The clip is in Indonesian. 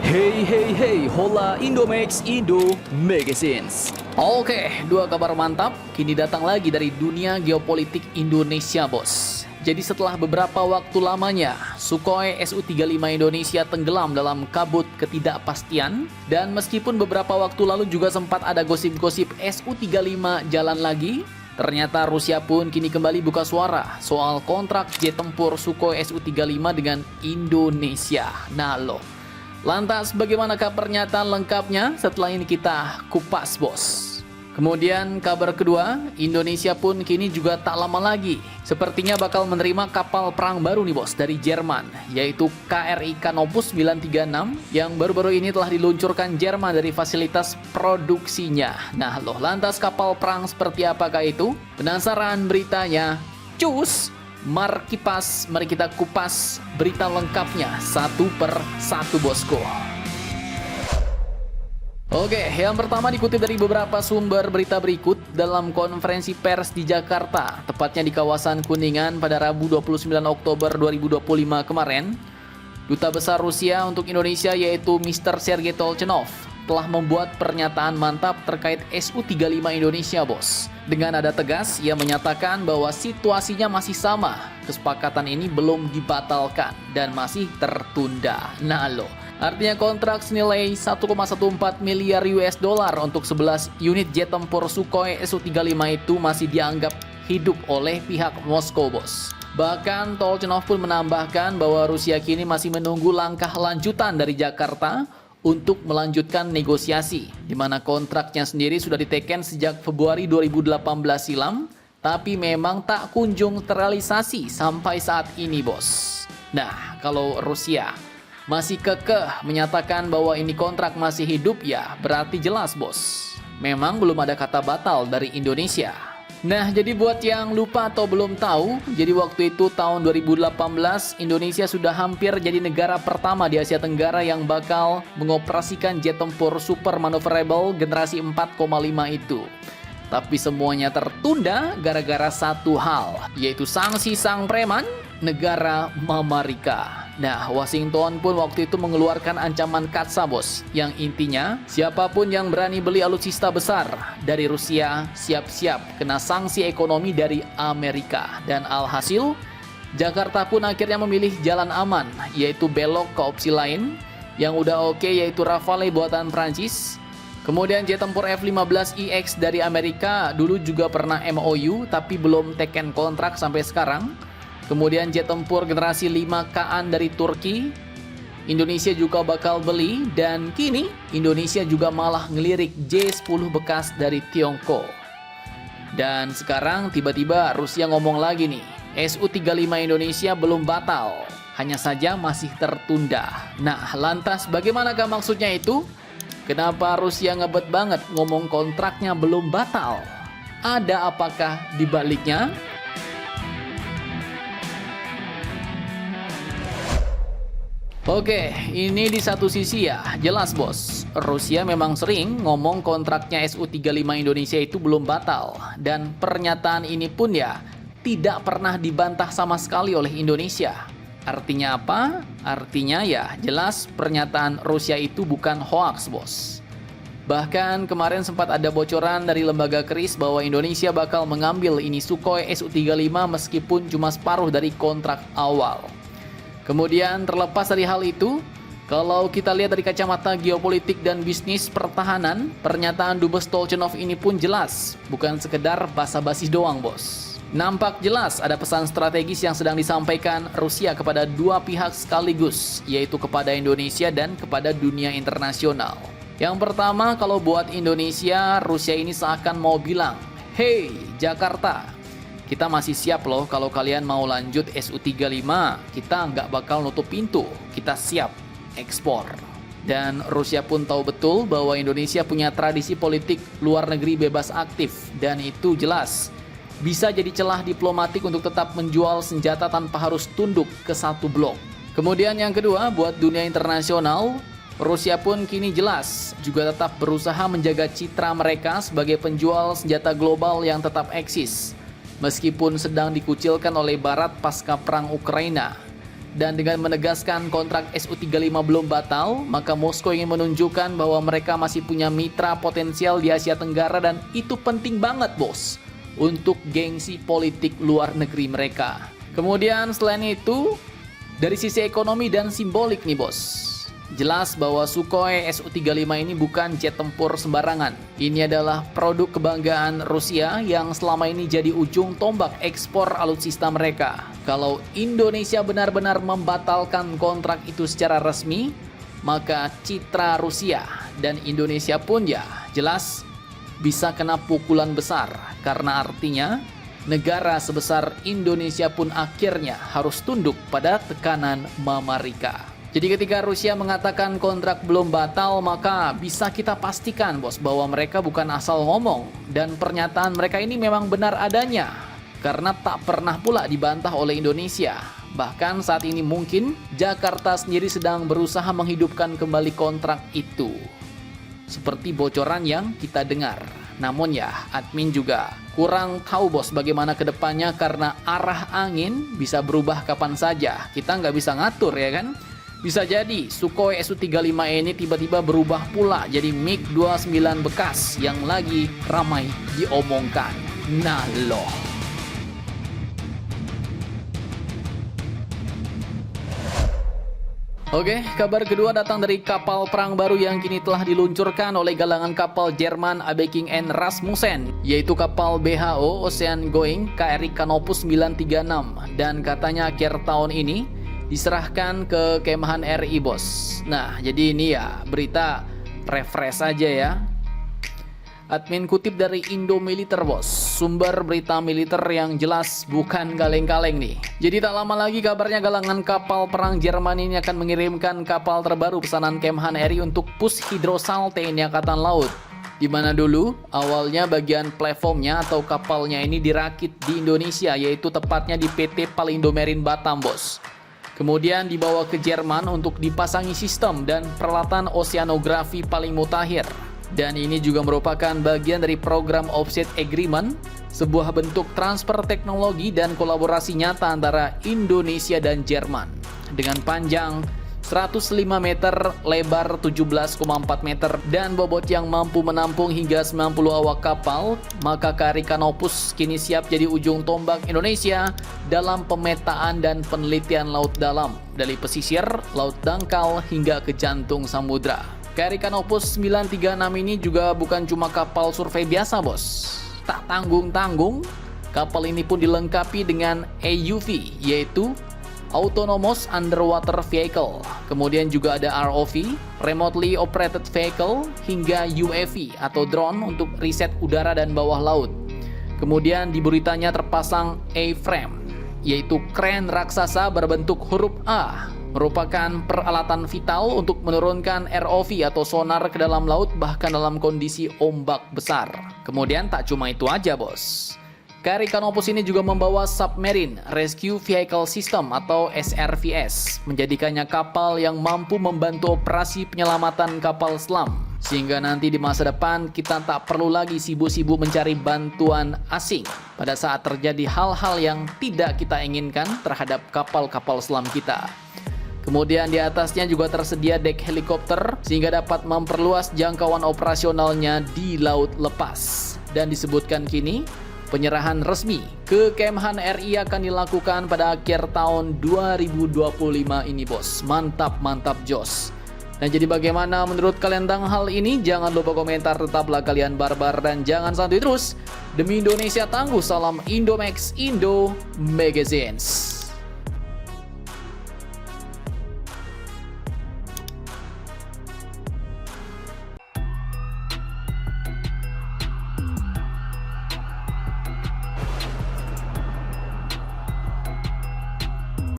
Hey hey hey, hola Indomax Indo Magazines. Oke, dua kabar mantap kini datang lagi dari dunia geopolitik Indonesia, bos. Jadi setelah beberapa waktu lamanya, Sukhoi Su-35 Indonesia tenggelam dalam kabut ketidakpastian. Dan meskipun beberapa waktu lalu juga sempat ada gosip-gosip Su-35 jalan lagi, ternyata Rusia pun kini kembali buka suara soal kontrak jet tempur Sukhoi Su-35 dengan Indonesia. Nah loh, lantas bagaimanakah pernyataan lengkapnya? Setelah ini kita kupas, bos. Kemudian kabar kedua, Indonesia pun kini juga tak lama lagi sepertinya bakal menerima kapal perang baru nih, bos, dari Jerman, yaitu KRI Canopus 936 yang baru-baru ini telah diluncurkan Jerman dari fasilitas produksinya. Nah loh, lantas kapal perang seperti apakah itu? Penasaran beritanya? Cus! Mari kita kupas berita lengkapnya satu per satu, bosku. Oke, yang pertama dikutip dari beberapa sumber berita berikut dalam konferensi pers di Jakarta, tepatnya di kawasan Kuningan pada Rabu 29 Oktober 2025 kemarin. Duta Besar Rusia untuk Indonesia yaitu Mr. Sergei Tolchenov telah membuat pernyataan mantap terkait Su-35 Indonesia, bos. Dengan nada tegas, ia menyatakan bahwa situasinya masih sama. Kesepakatan ini belum dibatalkan dan masih tertunda. Nah loh, artinya kontrak senilai 1,14 miliar US dollar untuk 11 unit jet tempur Sukhoi Su-35 itu masih dianggap hidup oleh pihak Moskow, bos. Bahkan Tolchenov pun menambahkan bahwa Rusia kini masih menunggu langkah lanjutan dari Jakarta untuk melanjutkan negosiasi, di mana kontraknya sendiri sudah diteken sejak Februari 2018 silam, tapi memang tak kunjung terrealisasi sampai saat ini, bos. Nah, kalau Rusia masih kekeh menyatakan bahwa ini kontrak masih hidup, ya berarti jelas, bos, memang belum ada kata batal dari Indonesia. Nah, jadi buat yang lupa atau belum tahu, jadi waktu itu tahun 2018 Indonesia sudah hampir jadi negara pertama di Asia Tenggara yang bakal mengoperasikan jet tempur super maneuverable generasi 4,5 itu. Tapi semuanya tertunda gara-gara satu hal, yaitu sanksi sang preman, negara Amerika. Nah, Washington pun waktu itu mengeluarkan ancaman katsa, bos, yang intinya siapapun yang berani beli alutsista besar dari Rusia siap-siap kena sanksi ekonomi dari Amerika. Dan alhasil, Jakarta pun akhirnya memilih jalan aman, yaitu belok ke opsi lain yang udah oke, yaitu Rafale buatan Prancis. Kemudian jet tempur F-15EX dari Amerika dulu juga pernah MOU tapi belum teken kontrak sampai sekarang. Kemudian jet tempur generasi 5K-an dari Turki, Indonesia juga bakal beli. Dan kini Indonesia juga malah ngelirik J-10 bekas dari Tiongkok. Dan sekarang tiba-tiba Rusia ngomong lagi nih, Su-35 Indonesia belum batal, hanya saja masih tertunda. Nah, lantas bagaimanakah maksudnya itu? Kenapa Rusia ngebet banget ngomong kontraknya belum batal? Ada apakah di baliknya? Oke, ini di satu sisi ya, jelas, bos, Rusia memang sering ngomong kontraknya Su-35 Indonesia itu belum batal. Dan pernyataan ini pun ya tidak pernah dibantah sama sekali oleh Indonesia. Artinya apa? Artinya ya jelas pernyataan Rusia itu bukan hoaks, bos. Bahkan kemarin sempat ada bocoran dari lembaga KRIS bahwa Indonesia bakal mengambil ini Sukhoi Su-35 meskipun cuma separuh dari kontrak awal. Kemudian terlepas dari hal itu, kalau kita lihat dari kacamata geopolitik dan bisnis pertahanan, pernyataan Dubes Tolchenov ini pun jelas, bukan sekedar basa-basi doang, bos. Nampak jelas ada pesan strategis yang sedang disampaikan Rusia kepada dua pihak sekaligus, yaitu kepada Indonesia dan kepada dunia internasional. Yang pertama, kalau buat Indonesia, Rusia ini seakan mau bilang, "Hey Jakarta, kita masih siap loh kalau kalian mau lanjut Su-35, kita nggak bakal nutup pintu, kita siap ekspor." Dan Rusia pun tahu betul bahwa Indonesia punya tradisi politik luar negeri bebas aktif, dan itu jelas bisa jadi celah diplomatik untuk tetap menjual senjata tanpa harus tunduk ke satu blok. Kemudian yang kedua, buat dunia internasional, Rusia pun kini jelas juga tetap berusaha menjaga citra mereka sebagai penjual senjata global yang tetap eksis, meskipun sedang dikucilkan oleh Barat pasca perang Ukraina. Dan dengan menegaskan kontrak Su-35 belum batal, maka Moskow ingin menunjukkan bahwa mereka masih punya mitra potensial di Asia Tenggara dan itu penting banget, bos, untuk gengsi politik luar negeri mereka. Kemudian selain itu, dari sisi ekonomi dan simbolik nih, bos. Jelas bahwa Sukhoi Su-35 ini bukan jet tempur sembarangan. Ini adalah produk kebanggaan Rusia yang selama ini jadi ujung tombak ekspor alutsista mereka. Kalau Indonesia benar-benar membatalkan kontrak itu secara resmi, maka citra Rusia dan Indonesia pun ya jelas bisa kena pukulan besar. Karena artinya negara sebesar Indonesia pun akhirnya harus tunduk pada tekanan Amerika. Jadi ketika Rusia mengatakan kontrak belum batal, maka bisa kita pastikan, bos, bahwa mereka bukan asal ngomong. Dan pernyataan mereka ini memang benar adanya, karena tak pernah pula dibantah oleh Indonesia. Bahkan saat ini mungkin Jakarta sendiri sedang berusaha menghidupkan kembali kontrak itu, seperti bocoran yang kita dengar. Namun ya, admin juga kurang tahu, bos, bagaimana kedepannya, karena arah angin bisa berubah kapan saja. Kita nggak bisa ngatur, ya kan? Bisa jadi Sukhoi Su-35 ini tiba-tiba berubah pula jadi MiG-29 bekas yang lagi ramai diomongkan. Nah loh. Oke, kabar kedua datang dari kapal perang baru yang kini telah diluncurkan oleh galangan kapal Jerman Abeking N. Rasmussen, yaitu kapal BHO Ocean Going KRI Canopus 936, dan katanya akhir tahun ini diserahkan ke Kemhan RI, bos. Nah, jadi ini ya berita refresh aja ya. Admin kutip dari Indomiliter, bos. Sumber berita militer yang jelas bukan kaleng-kaleng nih. Jadi tak lama lagi kabarnya galangan kapal perang Jerman ini akan mengirimkan kapal terbaru pesanan Kemhan RI untuk pus hidrosal TNI Angkatan Laut. Di mana dulu awalnya bagian platformnya atau kapalnya ini dirakit di Indonesia, yaitu tepatnya di PT Palindo Marine Batam, bos. Kemudian dibawa ke Jerman untuk dipasangi sistem dan peralatan oceanografi paling mutakhir. Dan ini juga merupakan bagian dari program Offset Agreement, sebuah bentuk transfer teknologi dan kolaborasi nyata antara Indonesia dan Jerman. Dengan panjang 105 meter, lebar 17,4 meter, dan bobot yang mampu menampung hingga 90 awak kapal, maka KRI Canopus kini siap jadi ujung tombak Indonesia dalam pemetaan dan penelitian laut dalam, dari pesisir, laut dangkal, hingga ke jantung samudra. KRI Canopus 936 ini juga bukan cuma kapal survei biasa, bos. Tak tanggung-tanggung, kapal ini pun dilengkapi dengan AUV, yaitu Autonomous Underwater Vehicle. Kemudian juga ada ROV, Remotely Operated Vehicle, hingga UAV atau drone untuk riset udara dan bawah laut. Kemudian di beritanya terpasang A-frame, yaitu kren raksasa berbentuk huruf A, merupakan peralatan vital untuk menurunkan ROV atau sonar ke dalam laut bahkan dalam kondisi ombak besar. Kemudian tak cuma itu aja, bos. KRI Canopus ini juga membawa Submarine Rescue Vehicle System atau SRVS, menjadikannya kapal yang mampu membantu operasi penyelamatan kapal selam. Sehingga nanti di masa depan kita tak perlu lagi sibuk-sibuk mencari bantuan asing pada saat terjadi hal-hal yang tidak kita inginkan terhadap kapal-kapal selam kita. Kemudian di atasnya juga tersedia dek helikopter sehingga dapat memperluas jangkauan operasionalnya di laut lepas. Dan disebutkan kini penyerahan resmi ke Kemhan RI akan dilakukan pada akhir tahun 2025 ini, bos. Mantap, mantap, jos. Nah, jadi bagaimana menurut kalian tentang hal ini? Jangan lupa komentar, tetaplah kalian barbar dan jangan santuy terus. Demi Indonesia tangguh, salam Indomax Indo Magazines.